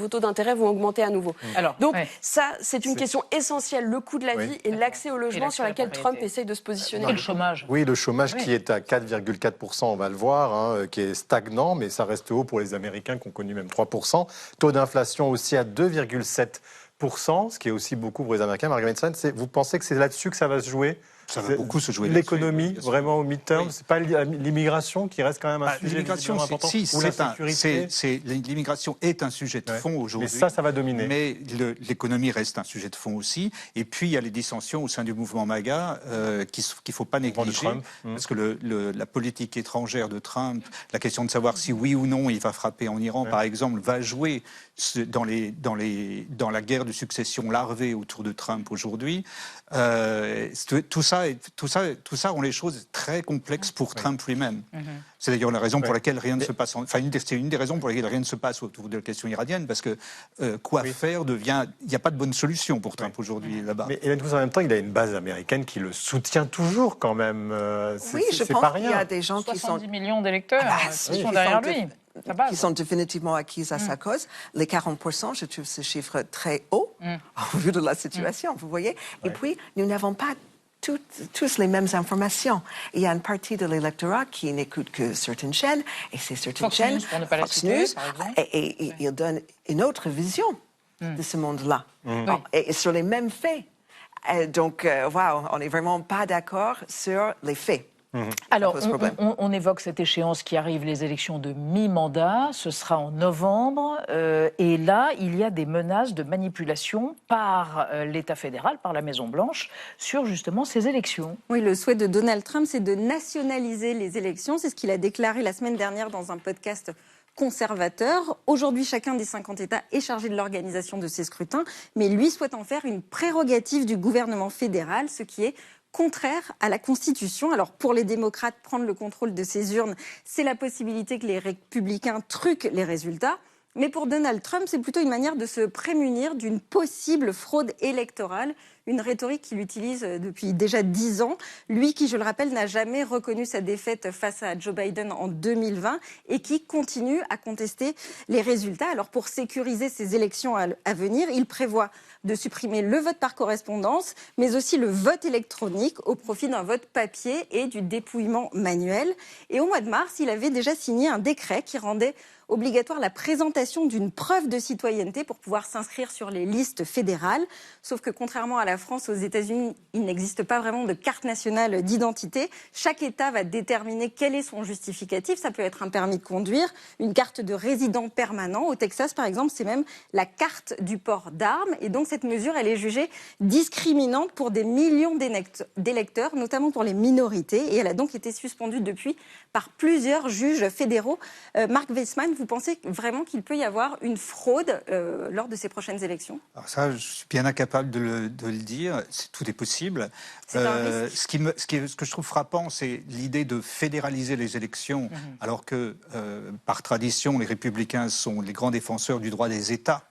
taux d'intérêt vont augmenter à nouveau. Donc ça, c'est une question essentielle, le coût de la vie et l'accès au logement sur laquelle Trump essaye de se positionner. Et le chômage. Oui, le chômage qui est à 4,4%, on va le voir, qui est stagnant, mais ça reste haut pour les Américains qui ont connu même 3%. Taux d'inflation aussi à 2,7%, ce qui est aussi beaucoup pour les Américains. Marguerite Stein, vous pensez que c'est là-dessus que ça va se jouer ? Ça va beaucoup se jouer. L'économie, vraiment au mid-term, c'est pas l'immigration qui reste quand même un sujet l'immigration, important. Si, ou la sécurité. l'immigration est un sujet de fond aujourd'hui. Mais ça va dominer. Mais l'économie reste un sujet de fond aussi. Et puis il y a les dissensions au sein du mouvement MAGA qu'il ne faut pas négliger, parce que la politique étrangère de Trump, la question de savoir si oui ou non il va frapper en Iran, par exemple, va jouer dans la guerre de succession larvée autour de Trump aujourd'hui. Tout ça rend les choses très complexes pour Trump lui-même. C'est d'ailleurs la raison pour laquelle rien ne se passe. C'est une des raisons pour lesquelles rien ne se passe autour de la question iranienne, parce que faire devient. Il n'y a pas de bonne solution pour Trump aujourd'hui là-bas. Mais Hélène Cous, en même temps, il a une base américaine qui le soutient toujours quand même. Je pense qu'il y a des gens qui sont 70 millions d'électeurs qui sont derrière lui. Qui sont définitivement acquises à sa cause. Les 40%, je trouve ce chiffre très haut, au vu de la situation, vous voyez. Et puis, nous n'avons pas tous les mêmes informations. Il y a une partie de l'électorat qui n'écoute que certaines chaînes, et c'est certaines chaînes, Fox News, et ils donnent une autre vision de ce monde-là, et sur les mêmes faits. Donc, on n'est vraiment pas d'accord sur les faits. Alors, on évoque cette échéance qui arrive, les élections de mi-mandat, ce sera en novembre, et là, il y a des menaces de manipulation par l'État fédéral, par la Maison-Blanche, sur justement ces élections. Oui, le souhait de Donald Trump, c'est de nationaliser les élections, c'est ce qu'il a déclaré la semaine dernière dans un podcast conservateur. Aujourd'hui, chacun des 50 États est chargé de l'organisation de ces scrutins, mais lui souhaite en faire une prérogative du gouvernement fédéral, ce qui est contraire à la Constitution. Alors pour les démocrates, prendre le contrôle de ces urnes, c'est la possibilité que les républicains truquent les résultats. Mais pour Donald Trump, c'est plutôt une manière de se prémunir d'une possible fraude électorale, une rhétorique qu'il utilise depuis déjà 10 ans. Lui qui, je le rappelle, n'a jamais reconnu sa défaite face à Joe Biden en 2020 et qui continue à contester les résultats. Alors pour sécuriser ces élections à venir, il prévoit de supprimer le vote par correspondance, mais aussi le vote électronique au profit d'un vote papier et du dépouillement manuel. Et au mois de mars, il avait déjà signé un décret qui rendait obligatoire la présentation d'une preuve de citoyenneté pour pouvoir s'inscrire sur les listes fédérales. Sauf que contrairement à la France, aux États-Unis, il n'existe pas vraiment de carte nationale d'identité. Chaque État va déterminer quel est son justificatif. Ça peut être un permis de conduire, une carte de résident permanent. Au Texas, par exemple, c'est même la carte du port d'armes. Et donc cette mesure, elle est jugée discriminante pour des millions d'électeurs, notamment pour les minorités. Et elle a donc été suspendue depuis par plusieurs juges fédéraux. Marc Weissman, vous pensez vraiment qu'il peut y avoir une fraude lors de ces prochaines élections ? Alors ça, je suis bien incapable de le dire. Tout est possible. Ce que je trouve frappant, c'est l'idée de fédéraliser les élections, alors que, par tradition, les républicains sont les grands défenseurs du droit des États.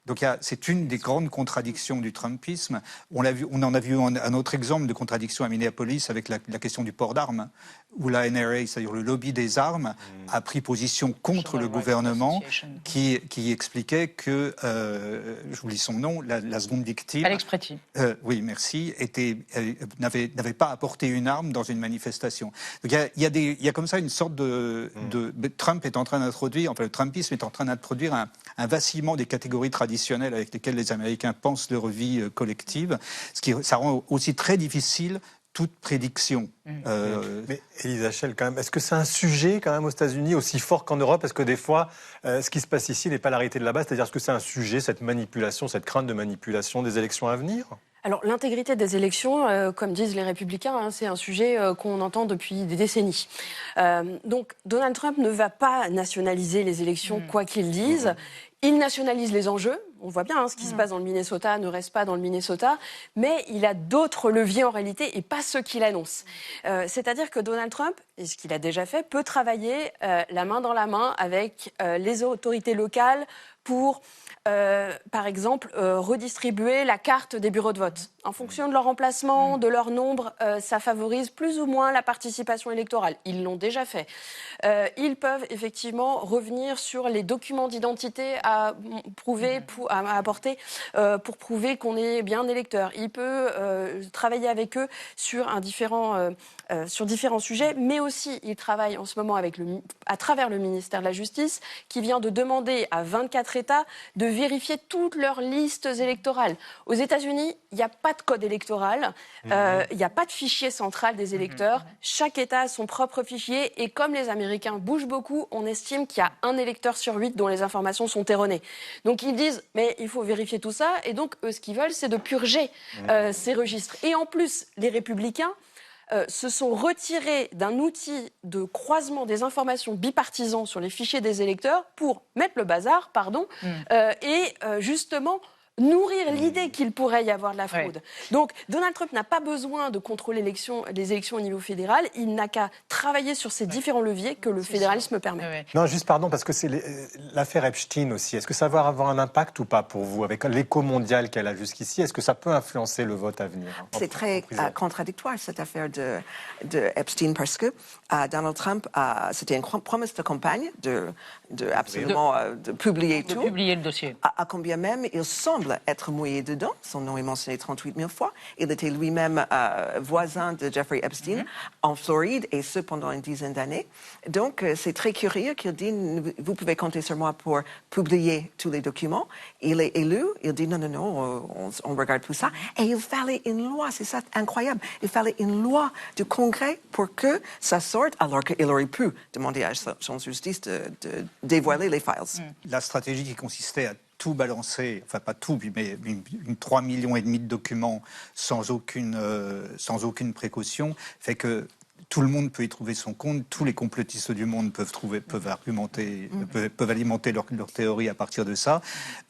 Donc c'est une des grandes contradictions du Trumpisme. On en a vu un autre exemple de contradiction à Minneapolis avec la question du port d'armes, où la NRA, c'est-à-dire le lobby des armes, a pris position contre le gouvernement qui expliquait que, je vous lis son nom, la seconde victime... Alex Pretty. Oui, merci, n'avait pas apporté une arme dans une manifestation. Donc il y a comme ça une sorte de... Trump est en train d'introduire, enfin le Trumpisme est en train d'introduire un vacillement des catégories traditionnelles avec lesquelles les Américains pensent leur vie collective, ça rend aussi très difficile toute prédiction. Mais Elisa Schell, quand même, est-ce que c'est un sujet quand même aux États-Unis aussi fort qu'en Europe ? Est-ce que des fois, ce qui se passe ici n'est pas la réalité de là-bas ? C'est-à-dire, est-ce que c'est un sujet, cette manipulation, cette crainte de manipulation des élections à venir ? Alors l'intégrité des élections, comme disent les Républicains, c'est un sujet qu'on entend depuis des décennies. Donc Donald Trump ne va pas nationaliser les élections quoi qu'il dise. Il nationalise les enjeux. On voit bien ce qui se passe dans le Minnesota ne reste pas dans le Minnesota, mais il a d'autres leviers en réalité et pas ceux qu'il annonce. C'est-à-dire que Donald Trump, et ce qu'il a déjà fait, peut travailler la main dans la main avec les autorités locales pour, par exemple, redistribuer la carte des bureaux de vote. En fonction de leur emplacement, de leur nombre, ça favorise plus ou moins la participation électorale. Ils l'ont déjà fait. Ils peuvent effectivement revenir sur les documents d'identité à prouver, à apporter pour prouver qu'on est bien électeur. Il peut travailler avec eux sur différents sujets, mais aussi il travaille en ce moment à travers le ministère de la Justice qui vient de demander à 24 États de vérifier toutes leurs listes électorales. Aux États-Unis, il n'y a pas de code électoral, il n'y a pas de fichier central des électeurs. Chaque État a son propre fichier et comme les Américains bougent beaucoup, on estime qu'il y a 1 électeur sur 8 dont les informations sont erronées. Donc ils disent, mais il faut vérifier tout ça et donc eux, ce qu'ils veulent, c'est de purger ces registres. Et en plus, les Républicains se sont retirés d'un outil de croisement des informations bipartisan sur les fichiers des électeurs pour mettre le bazar, et justement nourrir l'idée qu'il pourrait y avoir de la fraude. Ouais. Donc Donald Trump n'a pas besoin de contrôler les élections au niveau fédéral, il n'a qu'à travailler sur ces différents leviers que le fédéralisme permet. Ouais. Non, juste pardon, parce que c'est l'affaire Epstein aussi. Est-ce que ça va avoir un impact ou pas pour vous, avec l'écho mondial qu'elle a jusqu'ici? Est-ce que ça peut influencer le vote à venir? C'est très contradictoire, cette affaire de Epstein, parce que Donald Trump, c'était une promesse de campagne de publier tout. De publier le dossier. À combien même il semble être mouillé dedans. Son nom est mentionné 38 000 fois. Il était lui-même voisin de Jeffrey Epstein en Floride, et ce pendant une dizaine d'années. Donc, c'est très curieux qu'il dit, vous pouvez compter sur moi pour publier tous les documents. Il est élu, il dit, non, on regarde tout ça. Et il fallait une loi, c'est ça incroyable. Il fallait une loi du Congrès pour que ça sorte, alors qu'il aurait pu demander à son justice de dévoiler les files. La stratégie qui consistait à tout balancer, enfin pas tout, mais 3,5 millions de documents sans aucune précaution, fait que tout le monde peut y trouver son compte, tous les complotistes du monde peuvent alimenter leur théorie à partir de ça.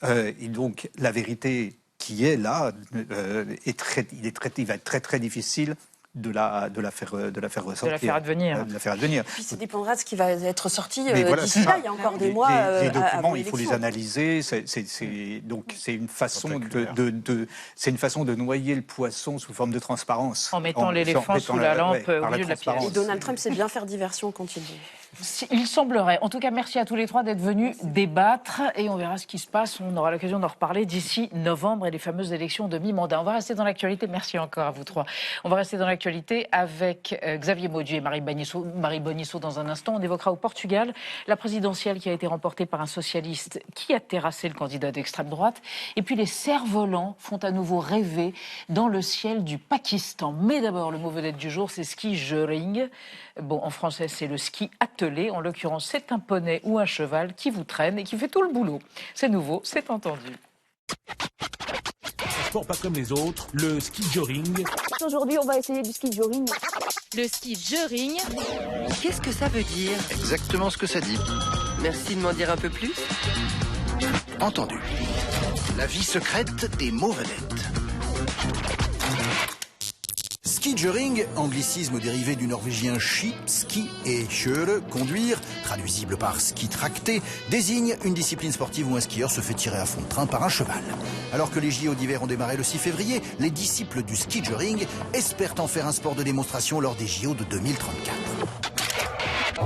Et donc la vérité qui est là, il va être très très difficile de la faire ressortir. De la faire advenir. Puis ça dépendra de ce qui va être sorti d'ici là. Il y a encore des mois. Les documents, il faut les analyser. Donc c'est une façon de noyer le poisson sous forme de transparence. En mettant l'éléphant sous la lampe au milieu de la pièce. Et Donald Trump sait bien faire diversion quand il dit. Il semblerait. En tout cas, merci à tous les trois d'être venus débattre et on verra ce qui se passe. On aura l'occasion d'en reparler d'ici novembre et les fameuses élections de mi-mandat. On va rester dans l'actualité. Merci encore à vous trois. On va rester dans l'actualité avec Xavier Mauduit et Marie Bonisso dans un instant. On évoquera au Portugal la présidentielle qui a été remportée par un socialiste qui a terrassé le candidat d'extrême droite. Et puis les cerfs-volants font à nouveau rêver dans le ciel du Pakistan. Mais d'abord, le mot vedette du jour, c'est ski-joring. Bon, en français, c'est le ski attelé. En l'occurrence, c'est un poney ou un cheval qui vous traîne et qui fait tout le boulot. C'est nouveau, c'est entendu. Un sport pas comme les autres, le ski-joring. Aujourd'hui, on va essayer du ski-joring. Le ski-joring. Qu'est-ce que ça veut dire? Exactement ce que ça dit. Merci de m'en dire un peu plus. Entendu. La vie secrète des mots vedettes. Ski-joring, anglicisme dérivé du norvégien ski, ski et kjøre, conduire, traduisible par ski tracté, désigne une discipline sportive où un skieur se fait tirer à fond de train par un cheval. Alors que les JO d'hiver ont démarré le 6 février, les disciples du ski-joring espèrent en faire un sport de démonstration lors des JO de 2034.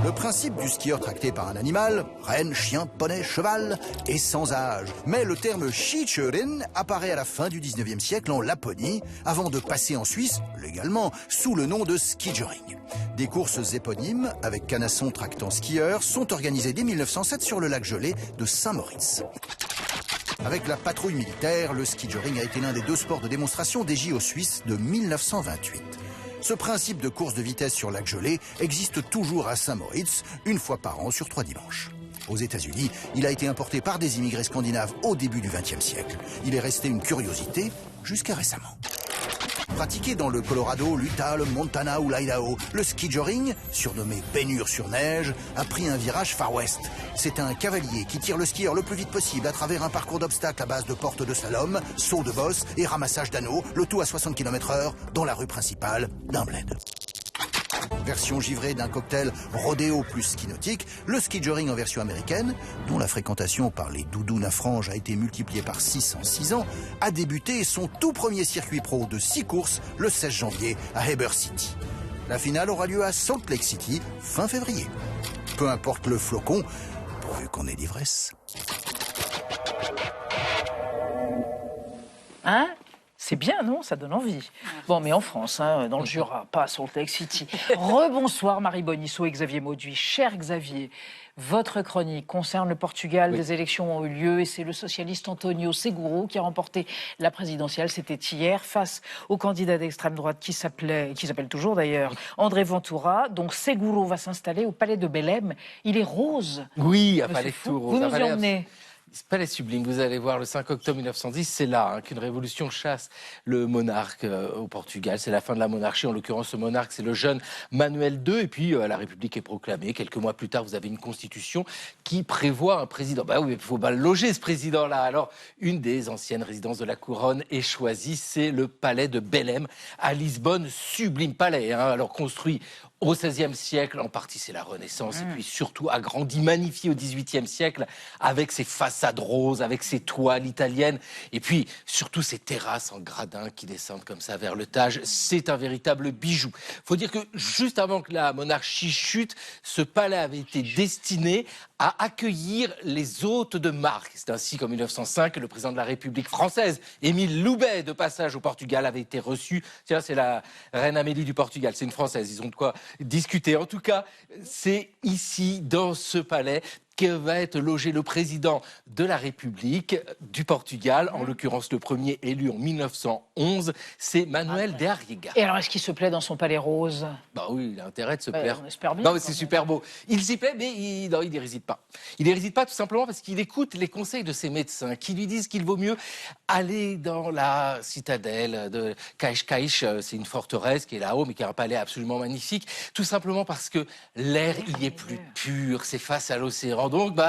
Le principe du skieur tracté par un animal, renne, chien, poney, cheval, est sans âge. Mais le terme skikjøring apparaît à la fin du 19e siècle en Laponie, avant de passer en Suisse, légalement, sous le nom de ski-joring. Des courses éponymes, avec canasson tractant skieurs, sont organisées dès 1907 sur le lac gelé de Saint-Moritz. Avec la patrouille militaire, le ski-joring a été l'un des 2 sports de démonstration des JO suisses de 1928. Ce principe de course de vitesse sur lac gelé existe toujours à Saint-Moritz, une fois par an sur 3 dimanches. Aux États-Unis, il a été importé par des immigrés scandinaves au début du XXe siècle. Il est resté une curiosité jusqu'à récemment. Pratiqué dans le Colorado, l'Utah, le Montana ou l'Idaho, le ski joring, surnommé baignure sur neige, a pris un virage Far West. C'est un cavalier qui tire le skieur le plus vite possible à travers un parcours d'obstacles à base de portes de slalom, sauts de bosse et ramassage d'anneaux, le tout à 60 km/h dans la rue principale d'un bled. Version givrée d'un cocktail rodéo plus ski nautique, le ski joring en version américaine, dont la fréquentation par les doudounes à franges a été multipliée par 6 en 6 ans, a débuté son tout premier circuit pro de 6 courses le 16 janvier à Heber City. La finale aura lieu à Salt Lake City fin février. Peu importe le flocon, pourvu qu'on ait d'ivresse. Hein ? C'est bien, non? Ça donne envie. Bon, mais en France, hein, dans le Jura, pas à Salt Lake City. Rebonsoir Marie Bonisseau et Xavier Mauduit. Cher Xavier, votre chronique concerne le Portugal. Des élections ont eu lieu et c'est le socialiste António Seguro qui a remporté la présidentielle. C'était hier face au candidat d'extrême droite qui s'appelle toujours d'ailleurs André Ventura. Donc Seguro va s'installer au palais de Belém. Il est rose. Oui, à Palais de Tours. Vous nous y emmenez. Palais sublime, vous allez voir, le 5 octobre 1910, c'est là qu'une révolution chasse le monarque au Portugal. C'est la fin de la monarchie, en l'occurrence ce monarque, c'est le jeune Manuel II. Et puis la République est proclamée. Quelques mois plus tard, vous avez une constitution qui prévoit un président. Bah oui, il faut pas le loger ce président-là. Alors, une des anciennes résidences de la couronne est choisie, c'est le palais de Belém à Lisbonne. Sublime palais, hein, alors construit au XVIe siècle, en partie c'est la Renaissance, et puis surtout agrandi, magnifié au XVIIIe siècle, avec ses façades roses, avec ses toiles italiennes, et puis surtout ces terrasses en gradin qui descendent comme ça vers le Tage. C'est un véritable bijou. Faut dire que juste avant que la monarchie chute, ce palais avait été destiné à accueillir les hôtes de marque. C'est ainsi qu'en 1905, le président de la République française, Émile Loubet, de passage au Portugal, avait été reçu. Tiens, c'est la reine Amélie du Portugal, c'est une Française, ils ont de quoi discuter. En tout cas, c'est ici, dans ce palais, que va être logé le président de la République du Portugal, en l'occurrence le premier élu en 1911, c'est Manuel de Arriaga. Et alors, est-ce qu'il se plaît dans son palais rose? Bah oui, il a intérêt de se plaire. On espère bien. Non, mais c'est super beau. Il s'y plaît, mais il n'y réside pas. Il n'y réside pas tout simplement parce qu'il écoute les conseils de ses médecins qui lui disent qu'il vaut mieux aller dans la citadelle de Cascais. C'est une forteresse qui est là-haut, mais qui a un palais absolument magnifique. Tout simplement parce que l'air y est plus pur, c'est face à l'océan. Donc,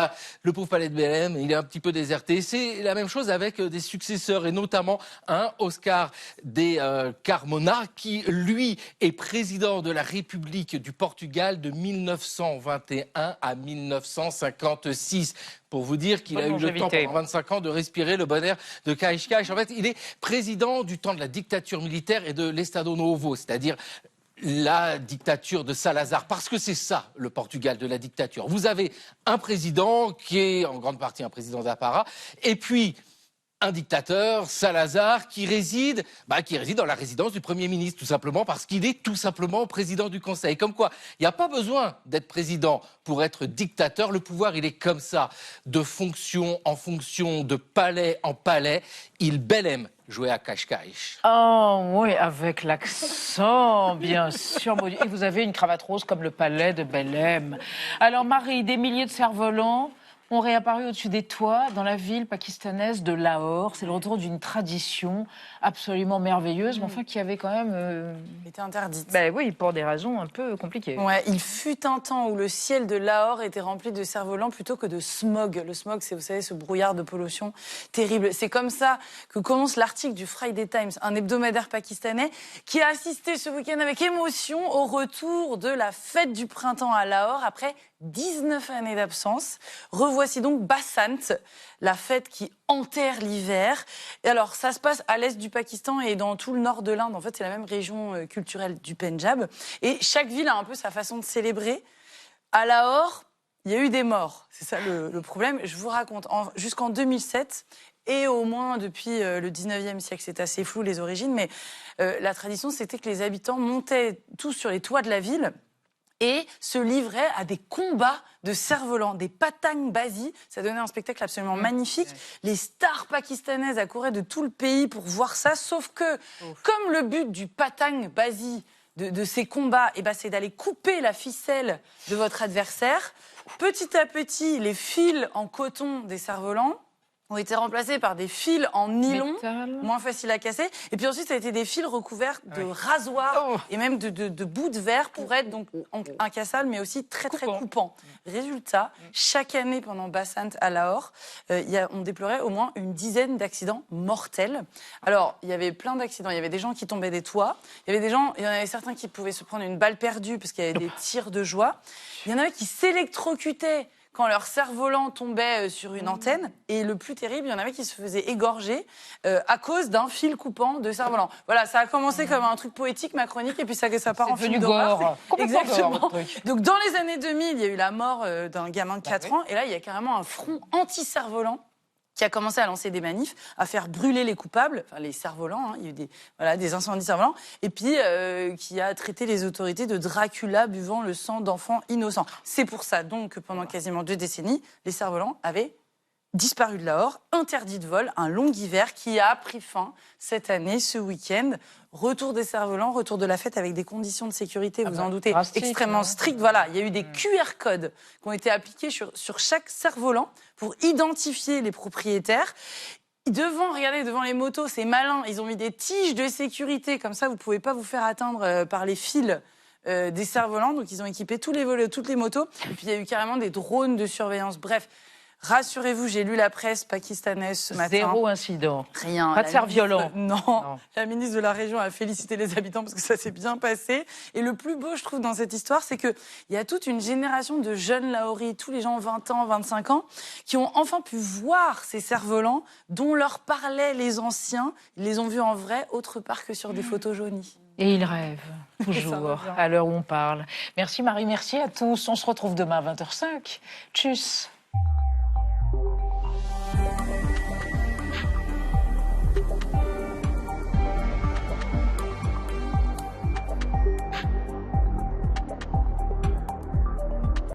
le pauvre palais de Belém, il est un petit peu déserté. C'est la même chose avec des successeurs, et notamment un Oscar de Carmona, qui, lui, est président de la République du Portugal de 1921 à 1956. Pour vous dire qu'il a eu le temps pendant 25 ans de respirer le bon air de Cascais. En fait, il est président du temps de la dictature militaire et de l'Estado Novo, c'est-à-dire la dictature de Salazar, parce que c'est ça le Portugal de la dictature. Vous avez un président qui est en grande partie un président d'apparat, et puis un dictateur, Salazar, qui réside dans la résidence du Premier ministre, tout simplement parce qu'il est tout simplement président du Conseil. Comme quoi, il n'y a pas besoin d'être président pour être dictateur. Le pouvoir, il est comme ça, de fonction en fonction, de palais en palais. Il Belém jouait à Cascais. Oh oui, avec l'accent, bien sûr. Et vous avez une cravate rose comme le palais de Belém. Alors Marie, des milliers de cerfs-volants ont réapparu au-dessus des toits dans la ville pakistanaise de Lahore. C'est le retour d'une tradition absolument merveilleuse, mais enfin qui avait quand même était interdite. Ben oui, pour des raisons un peu compliquées. Ouais, il fut un temps où le ciel de Lahore était rempli de cerfs-volants plutôt que de smog. Le smog, c'est, vous savez, ce brouillard de pollution terrible. C'est comme ça que commence l'article du Friday Times, un hebdomadaire pakistanais qui a assisté ce week-end avec émotion au retour de la fête du printemps à Lahore après 19 années d'absence. Revoici donc Basant, la fête qui enterre l'hiver. Et alors, ça se passe à l'est du Pakistan et dans tout le nord de l'Inde. En fait, c'est la même région culturelle du Pendjab. Et chaque ville a un peu sa façon de célébrer. À Lahore, il y a eu des morts. C'est ça le problème. Je vous raconte. Jusqu'en 2007, et au moins depuis le 19e siècle, c'est assez flou les origines, mais la tradition, c'était que les habitants montaient tous sur les toits de la ville et se livraient à des combats de cerfs-volants, des patang bazi. Ça donnait un spectacle absolument magnifique. Les stars pakistanaises accouraient de tout le pays pour voir ça, sauf que, comme le but du patang bazi, de ces combats, c'est d'aller couper la ficelle de votre adversaire, petit à petit, les fils en coton des cerfs-volants ont été remplacés par des fils en nylon, moins faciles à casser. Et puis ensuite, ça a été des fils recouverts de rasoirs et même de bouts de verre pour être donc incassables, mais aussi très coupants. Résultat, chaque année pendant Bassant à Lahore, on déplorait au moins une dizaine d'accidents mortels. Alors, il y avait plein d'accidents. Il y avait des gens qui tombaient des toits. Il y en avait certains qui pouvaient se prendre une balle perdue parce qu'il y avait des tirs de joie. Il y en avait qui s'électrocutaient quand leur cerf-volant tombait sur une antenne. Et le plus terrible, il y en avait qui se faisaient égorger à cause d'un fil coupant de cerf-volant. Voilà, ça a commencé comme un truc poétique, ma chronique, et puis ça part en film d'horreur. Exactement. Donc dans les années 2000, il y a eu la mort d'un gamin de 4 ans, et là, il y a carrément un front anti-cerf-volant qui a commencé à lancer des manifs, à faire brûler les coupables, enfin les cerfs-volants, il y a eu des incendies cerfs-volants, et puis qui a traité les autorités de Dracula buvant le sang d'enfants innocents. C'est pour ça donc que pendant quasiment 2 décennies, les cerfs-volants avaient disparu de Lahore, interdit de vol, un long hiver qui a pris fin cette année, ce week-end. Retour des cerfs-volants, retour de la fête avec des conditions de sécurité, vous en doutez, extrêmement strictes. Voilà, il y a eu des QR codes qui ont été appliqués sur chaque cerf-volant pour identifier les propriétaires. Devant les motos, c'est malin, ils ont mis des tiges de sécurité, comme ça vous ne pouvez pas vous faire atteindre par les fils des cerfs-volants. Donc ils ont équipé toutes les motos. Et puis il y a eu carrément des drones de surveillance. Bref. Rassurez-vous, j'ai lu la presse pakistanaise ce matin. 0 incident. Rien. Pas de cerf violent. Non. La ministre de la région a félicité les habitants parce que ça s'est bien passé. Et le plus beau, je trouve, dans cette histoire, c'est qu'il y a toute une génération de jeunes Lahoris, tous les gens 20 ans, 25 ans, qui ont enfin pu voir ces cerfs-volants dont leur parlaient les anciens. Ils les ont vus en vrai, autre part que sur des photos jaunies. Et ils rêvent, toujours, à l'heure où on parle. Merci Marie, merci à tous. On se retrouve demain à 20h05. Tchuss.